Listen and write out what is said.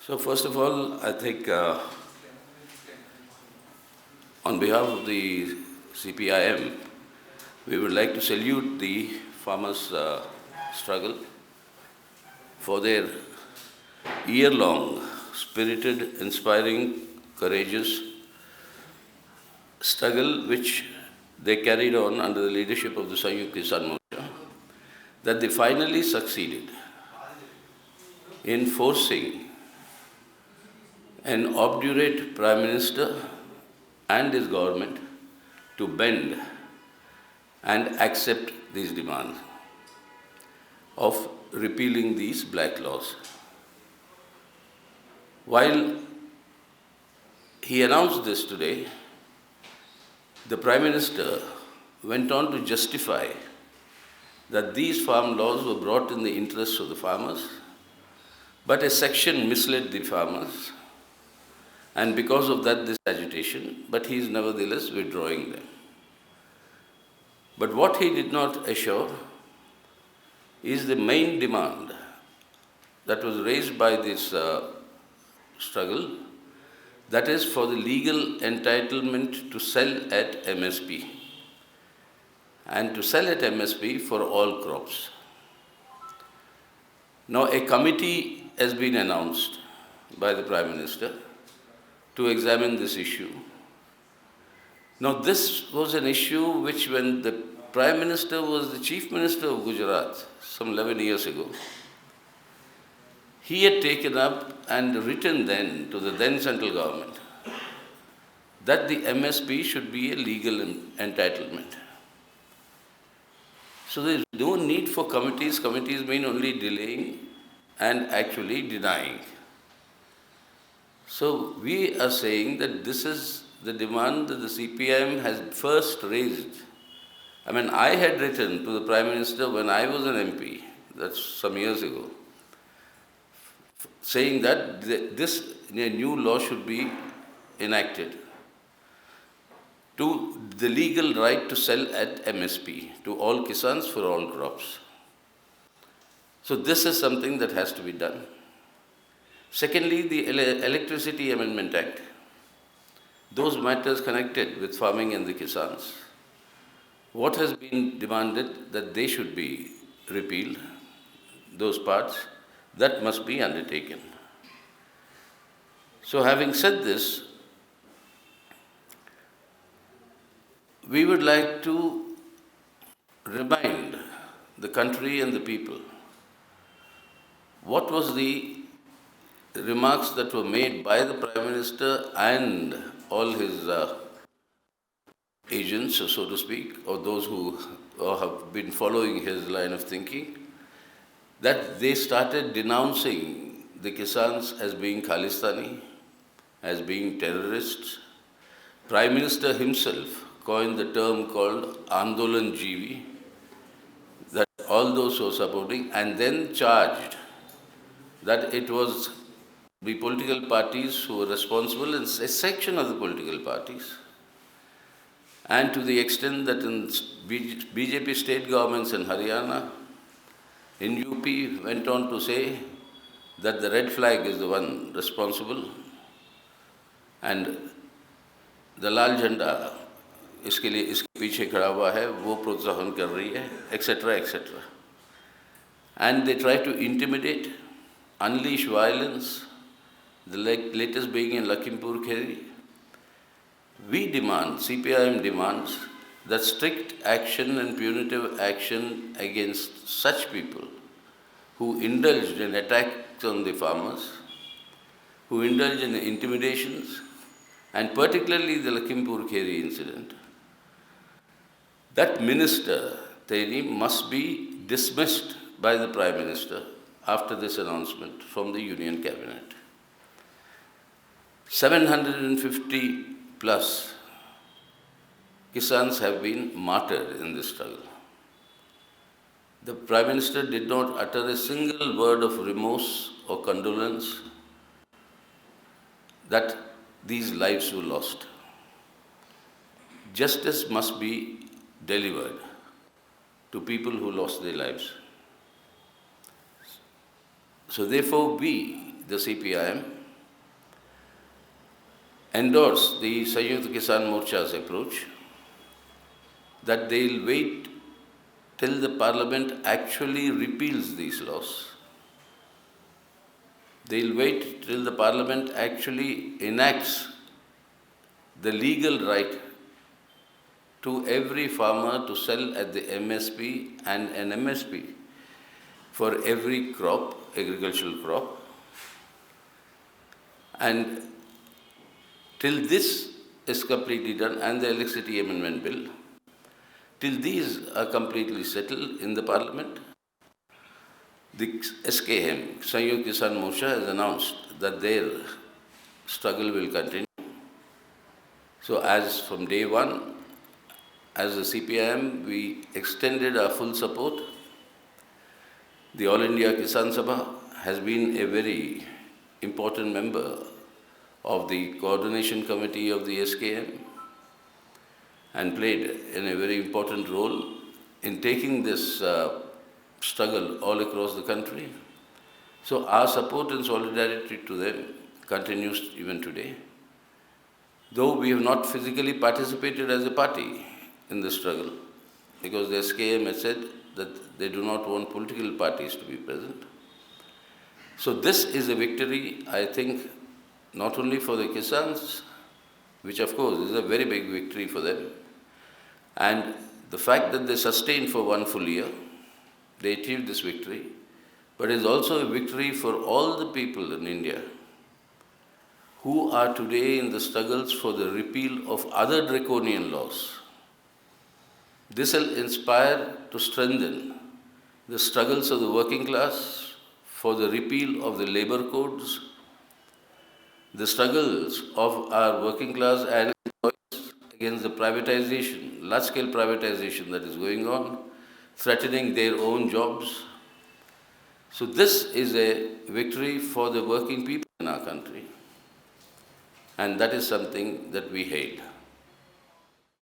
So first of all, I think on behalf of the CPIM, we would like to salute the farmers' struggle for their year-long, spirited, inspiring, courageous struggle which they carried on under the leadership of the Sanyukt Kisan Morcha, that they finally succeeded in forcing an obdurate Prime Minister and his government to bend and accept these demands of repealing these black laws. While he announced this today, the Prime Minister went on to justify that these farm laws were brought in the interests of the farmers, but a section misled the farmers, and because of that this agitation, but he is nevertheless withdrawing them. But what he did not assure is the main demand that was raised by this struggle, that is for the legal entitlement to sell at MSP and to sell at MSP for all crops. Now a committee has been announced by the Prime Minister to examine this issue. Now this was an issue which when the Prime Minister was the Chief Minister of Gujarat some 11 years ago, he had taken up and written then to the then central government that the MSP should be a legal entitlement. So there is no need for committees. Committees mean only delaying and actually denying. So we are saying that this is the demand that the CPIM has first raised. I mean, I had written to the Prime Minister when I was an MP, that's some years ago, saying that this new law should be enacted to the legal right to sell at MSP to all kisans for all crops. So this is something that has to be done. Secondly, the Electricity Amendment Act, those matters connected with farming and the kisans, what has been demanded that they should be repealed, those parts, that must be undertaken. So having said this, we would like to remind the country and the people what was the remarks that were made by the Prime Minister and all his agents, so to speak, or those who have been following his line of thinking, that they started denouncing the Kisans as being Khalistani, as being terrorists. Prime Minister himself coined the term called Andolan Jeevi, that all those who are supporting, and then charged that it was the political parties who were responsible, and a section of the political parties. And to the extent that in BJP state governments in Haryana, in UP, went on to say that the red flag is the one responsible, and the लाल झंडा इसके पीछे खड़ा हुआ है, वो प्रोत्साहन कर रही है, etc., etc. And they try to intimidate, unleash violence, the latest being in Lakhimpur Kheri. We demand, CPIM demands, that strict action and punitive action against such people who indulged in attacks on the farmers, who indulged in intimidations, and particularly the Lakhimpur Kheri incident. That minister, Teri, must be dismissed by the Prime Minister after this announcement from the Union Cabinet. 750 plus Kisans have been martyred in this struggle. The Prime Minister did not utter a single word of remorse or condolence that these lives were lost. Justice must be delivered to people who lost their lives. So therefore we, the CPIM, endorsed the Sanyukt Kisan Morcha's approach that they'll wait till the Parliament actually repeals these laws. They'll wait till the Parliament actually enacts the legal right to every farmer to sell at the MSP and an MSP for every crop, agricultural crop. And till this is completely done, and the Electricity Amendment Bill, till these are completely settled in the Parliament, the SKM, Sanyukt Kisan Morcha, has announced that their struggle will continue. So as from day one, as the CPIM, we extended our full support. The All India Kisan Sabha has been a very important member of the coordination committee of the SKM and played a very important role in taking this struggle all across the country. So our support and solidarity to them continues even today. Though we have not physically participated as a party in the struggle, because the SKM has said that they do not want political parties to be present. So this is a victory, I think, not only for the Kisans, which of course is a very big victory for them, and the fact that they sustained for one full year, they achieved this victory, but it is also a victory for all the people in India who are today in the struggles for the repeal of other draconian laws. This will inspire to strengthen the struggles of the working class for the repeal of the labor codes, the struggles of our working class and employees against the privatization, large-scale privatization that is going on, threatening their own jobs. So this is a victory for the working people in our country, and that is something that we hail.